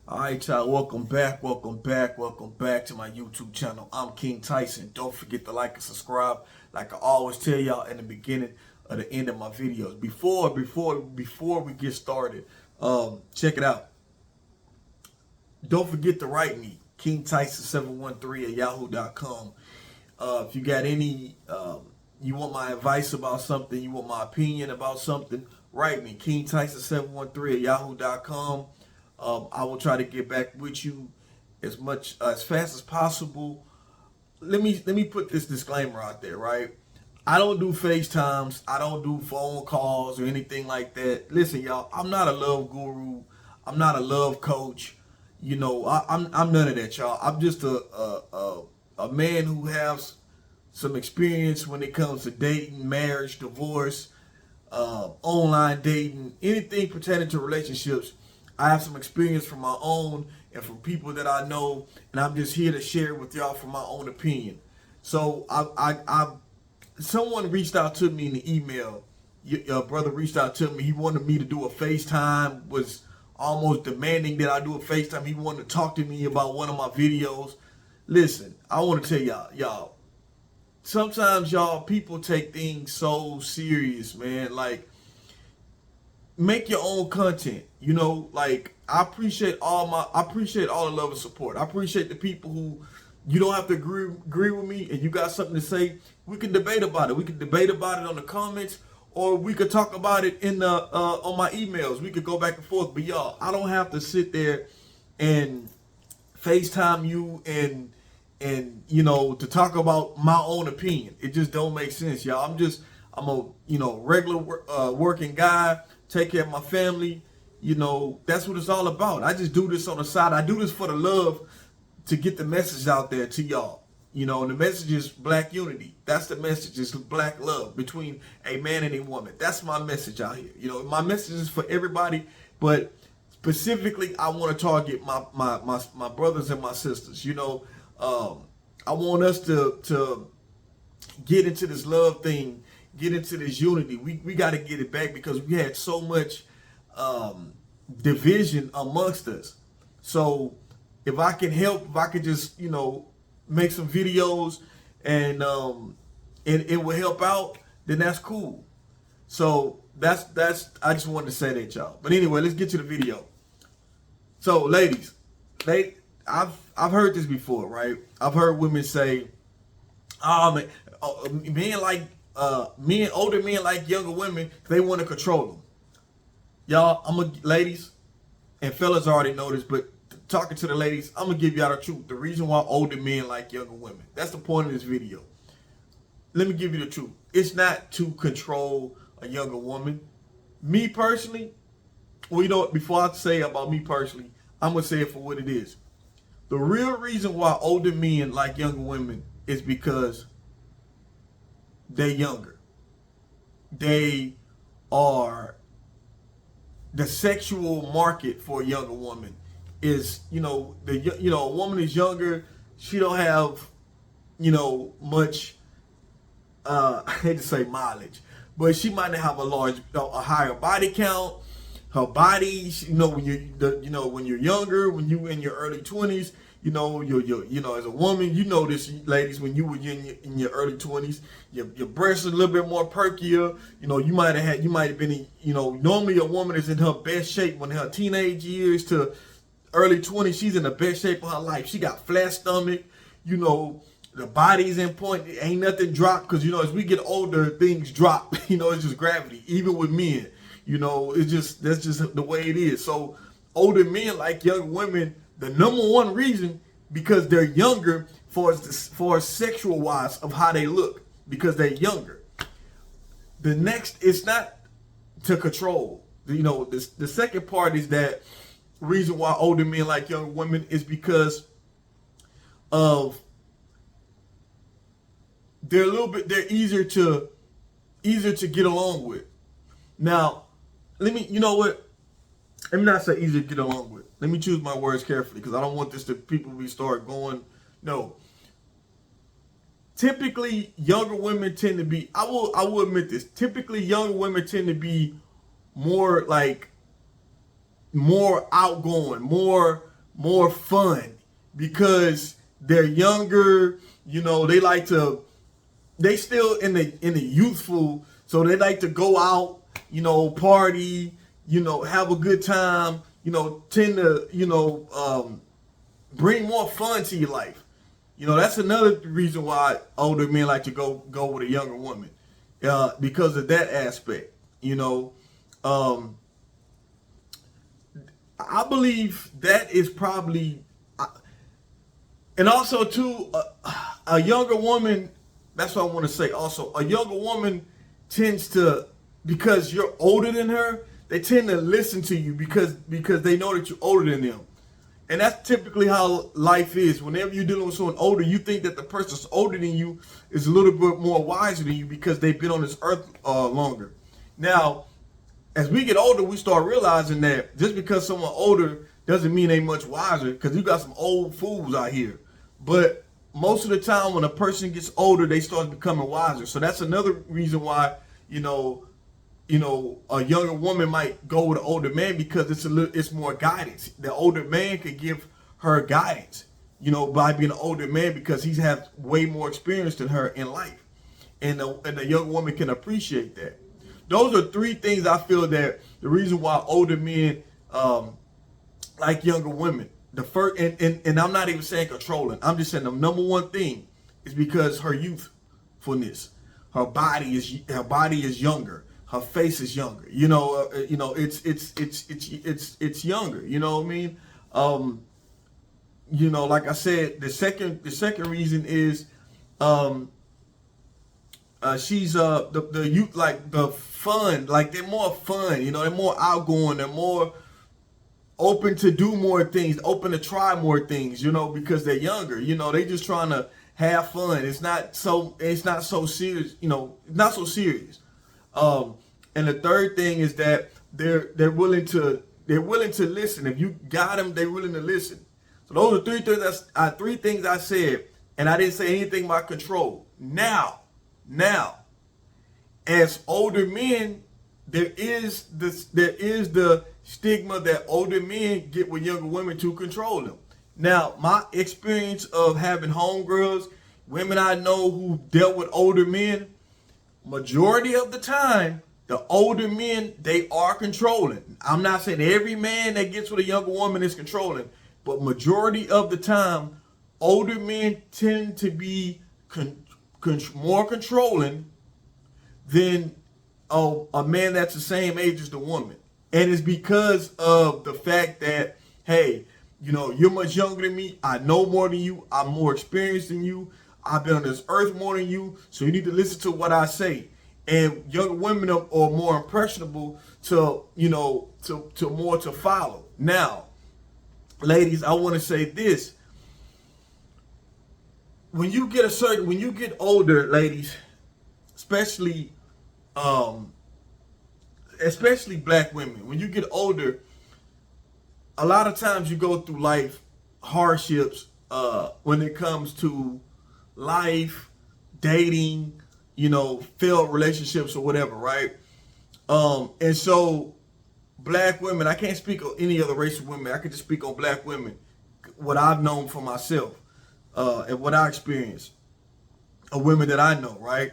All right, y'all. Welcome back to my YouTube channel. I'm King Tyson. Don't forget to like and subscribe. Like I always tell y'all in the beginning or the end of my videos. Before we get started, check it out. Don't forget to write me, King Tyson 713 at yahoo.com. If you got any, you want my advice about something, you want my opinion about something, write me, King Tyson 713 at yahoo.com. I will try to get back with you as fast as possible. Let me put this disclaimer out there, right? I don't do FaceTimes, I don't do phone calls or anything like that. Listen, y'all, I'm not a love guru, I'm not a love coach. I'm none of that, y'all. I'm just a man who has some experience when it comes to dating, marriage, divorce, online dating, anything pertaining to relationships. I have some experience from my own and from people that I know, and I'm just here to share with y'all from my own opinion. So someone reached out to me in the email. Your brother reached out to me. He wanted me to do a FaceTime, was almost demanding that I do a FaceTime. He wanted to talk to me about one of my videos. Listen, I want to tell y'all, sometimes y'all people take things so serious, man. Like, make your own content. Like, I appreciate all the love and support. I appreciate the people who you don't have to agree with me and you got something to say. We can debate about it. We can debate about it on the comments, or we could talk about it in the on my emails. We could go back and forth. But y'all, I don't have to sit there and FaceTime you and to talk about my own opinion. It just don't make sense, y'all. I'm a regular working guy, take care of my family. That's what it's all about. I just do this on the side. I do this for the love, to get the message out there to y'all. And the message is black unity. That's the message, is black love between a man and a woman. That's my message out here. My message is for everybody, but specifically I want to target my brothers and my sisters. I want us to get into this love thing, get into this unity. We got to get it back, because we had so much division amongst us. So if I can help, if I could just make some videos and it will help out, then that's cool. So that's I just wanted to say that, y'all. But anyway, let's get to the video. So ladies, I've heard this before, right? I've heard women say, "Oh man, older men like younger women. They want to control them." Y'all, ladies and fellas already know this, but talking to the ladies, I'm gonna give y'all the truth. The reason why older men like younger women. That's the point of this video. Let me give you the truth. It's not to control a younger woman. Me personally, before I say about me personally, I'm gonna say it for what it is. The real reason why older men like younger women is because they're younger. They are the sexual market for a younger woman is, a woman is younger. She don't have, much, I hate to say mileage, but she might not have a higher body count. Her body, when you're younger, when you in your early 20s, as a woman, this, ladies, when you were in your early 20s, your breasts are a little bit more perkier. You might have been, normally a woman is in her best shape when her teenage years to early 20s. She's in the best shape of her life. She got flat stomach, the body's in point. Ain't nothing dropped, because, as we get older, things drop. It's just gravity, even with men. That's just the way it is. So older men like young women. The number one reason, because they're younger, for sexual wise of how they look, because they're younger. The next, it's not to control. The second part is that reason why older men like younger women is because of they're easier to get along with. Now, let me not say easier to get along with. Let me choose my words carefully, because I don't want this to people be start going. No. Typically, younger women tend to be, I will admit this. Typically, younger women tend to be more outgoing, more more fun because they're younger. They like to. They still in the youthful, so they like to go out. Party. Have a good time. Tend to bring more fun to your life. That's another reason why older men like to go with a younger woman, because of that aspect. I believe that is probably, and also too, a younger woman. That's what I want to say. Also, a younger woman tends to, because you're older than her, they tend to listen to you because they know that you're older than them. And that's typically how life is. Whenever you're dealing with someone older, you think that the person that's older than you is a little bit more wiser than you because they've been on this earth longer. Now, as we get older, we start realizing that just because someone older doesn't mean they much wiser, because you got some old fools out here. But most of the time when a person gets older, they start becoming wiser. So that's another reason why, a younger woman might go with an older man, because it's more guidance. The older man could give her guidance, by being an older man, because he's had way more experience than her in life. And the young woman can appreciate that. Those are three things I feel that the reason why older men like younger women. The first, and I'm not even saying controlling. I'm just saying the number one thing is because her youthfulness, her body is younger. Her face is younger. It's younger. You know what I mean? Like I said, the second reason is she's the youth, like the fun, like they're more fun. They're more outgoing. They're more open to do more things, open to try more things. Because they're younger. They just trying to have fun. It's not so serious. Not so serious. And the third thing is that they're willing to listen. If you got them, they're willing to listen. So those are three things I said, and I didn't say anything about control. Now, as older men, there is the stigma that older men get with younger women to control them. Now, my experience of having homegirls, women I know who dealt with older men, majority of the time, the older men, they are controlling. I'm not saying every man that gets with a younger woman is controlling, but majority of the time, older men tend to be more controlling than a man that's the same age as the woman. And it's because of the fact that, hey, you're much younger than me. I know more than you. I'm more experienced than you. I've been on this earth more than you. So you need to listen to what I say. And younger women are more impressionable to more to follow. Now, ladies, I want to say this. When you get older, ladies, especially black women, when you get older, a lot of times you go through life hardships when it comes to life, dating, failed relationships or whatever, right? And so black women, I can't speak on any other race of women. I can just speak on black women, what I've known for myself, and what I experienced of women that I know, right?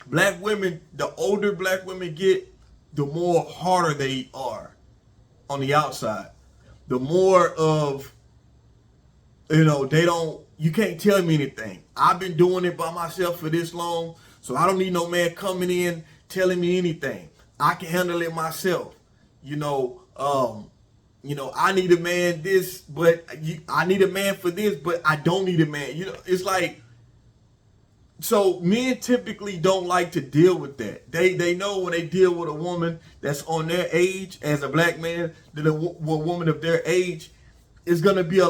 Black women, the older black women get, the more harder they are on the outside. The more of, you can't tell me anything. I've been doing it by myself for this long, so I don't need no man coming in telling me anything. I can handle it myself. I need a man this, but I need a man for this, but I don't need a man. It's like, so men typically don't like to deal with that. They know when they deal with a woman that's on their age, as a black man, that a woman of their age, you got to do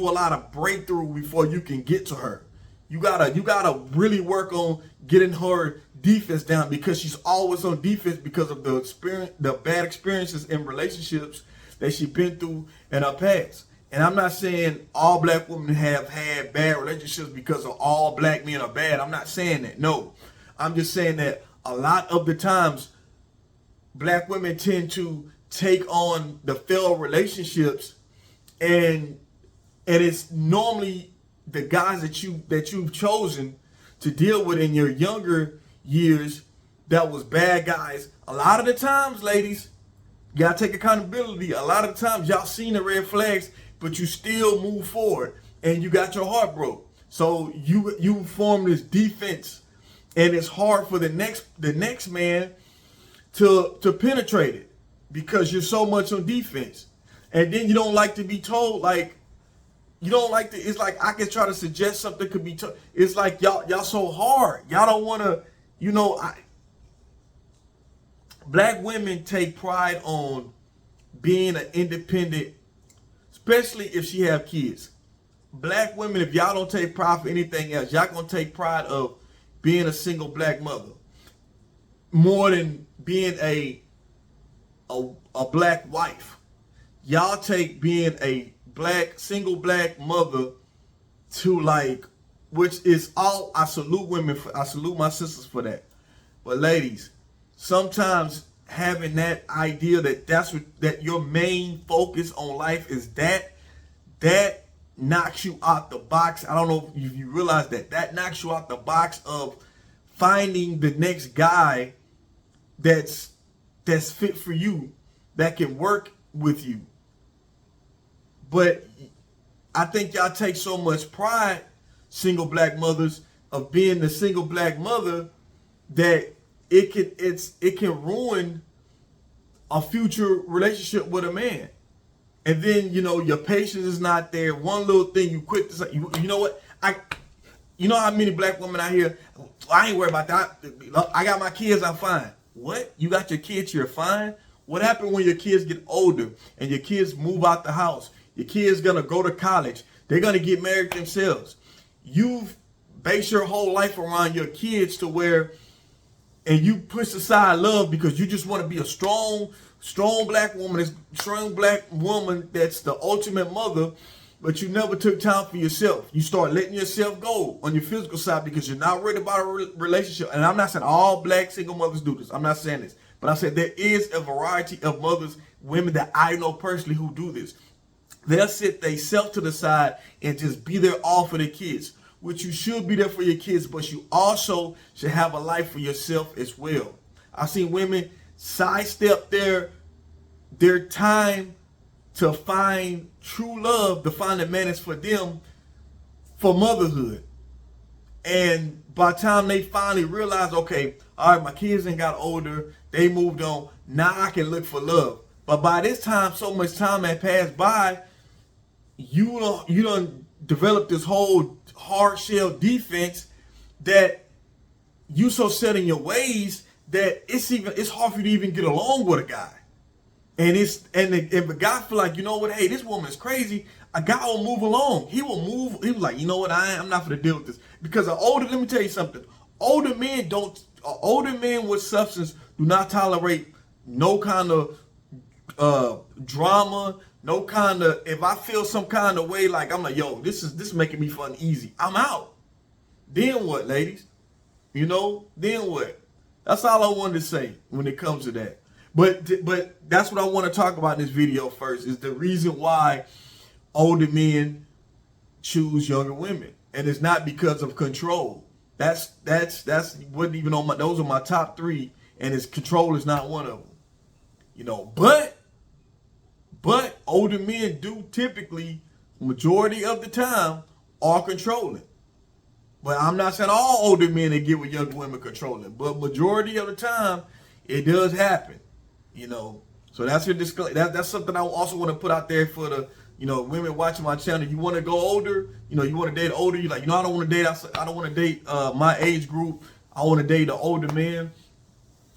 a lot of breakthrough before you can get to her. You gotta really work on getting her defense down, because she's always on defense because of the bad experiences in relationships that she's been through in her past. And I'm not saying all black women have had bad relationships because of all black men are bad. I'm not saying that. No, I'm just saying that a lot of the times black women tend to take on the failed relationships, and it's normally the guys that you've chosen to deal with in your younger years that was bad guys. A lot of the times, ladies, you gotta take accountability. A lot of the times y'all seen the red flags, but you still move forward and you got your heart broke. So you form this defense, and it's hard for the next man to penetrate it because you're so much on defense. And then you don't like to be told, like, you don't like to, it's like I can try to suggest something could be told. It's like y'all so hard. Y'all don't want to, black women take pride on being an independent, especially if she have kids. Black women, if y'all don't take pride for anything else, y'all gonna take pride of being a single black mother more than being a black wife. Y'all take being a single black mother to, like, which is all, I salute women I salute my sisters for that. But ladies, sometimes having that idea that your main focus on life is that knocks you out the box. I don't know if you realize that knocks you out the box of finding the next guy that's fit for you, that can work with you. But I think y'all take so much pride, single black mothers, of being the single black mother, that it can ruin a future relationship with a man. And then, your patience is not there. One little thing you quit to say, you know what? You know how many black women out here, I ain't worried about that. I got my kids, I'm fine. What? You got your kids, you're fine? What happened when your kids get older and your kids move out the house? Your kids gonna go to college. They're gonna get married themselves. You've based your whole life around your kids to where, and you push aside love because you just want to be a strong black woman, that's the ultimate mother, but you never took time for yourself. You start letting yourself go on your physical side because you're not worried about a relationship. And I'm not saying all black single mothers do this. I'm not saying this. But I said there is a variety of mothers, women that I know personally who do this. They'll sit themselves to the side and just be there all for their kids, which you should be there for your kids, but you also should have a life for yourself as well. I've seen women sidestep their time to find true love, to find a man that's for them, for motherhood. And by the time they finally realize, okay, all right, my kids ain't got older, they moved on, now I can look for love. But by this time, so much time had passed by, you done develop this whole hard shell defense that you so set in your ways that it's hard for you to even get along with a guy. And if a guy feel like, you know what, hey, this woman is crazy, a guy will move along. He will move. He was like, you know what, I'm not going to deal with this. Because let me tell you something. Older men with substance do not tolerate no kind of drama, no kind of, if I feel some kind of way, like I'm like, yo, this is making me feel uneasy, I'm out. Then what, ladies? Then what? That's all I wanted to say when it comes to that. But that's what I want to talk about in this video first, is the reason why older men choose younger women. And it's not because of control. That's wasn't even on those are my top 3, and control is not one of them. But older men do typically, majority of the time, are controlling. But I'm not saying all older men that get with younger women controlling, but majority of the time, it does happen. So that's your disclaimer. That's something I also want to put out there for the women watching my channel. You want to go older, you want to date older. You like, I don't want to date. I don't want to date my age group. I want to date an older man.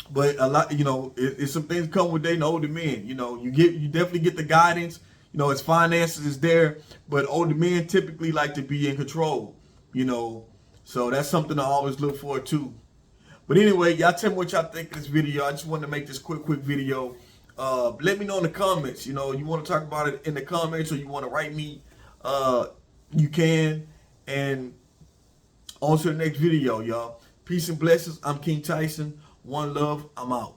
But a lot, it's some things come with dating older men. You definitely get the guidance. His finances is there, but older men typically like to be in control. So that's something I always look forward to. But anyway, y'all tell me what y'all think of this video. I just wanted to make this quick video. Let me know in the comments. You want to talk about it in the comments, or you want to write me, you can. And on to the next video, y'all. Peace and blessings. I'm King Tyson. One love. I'm out.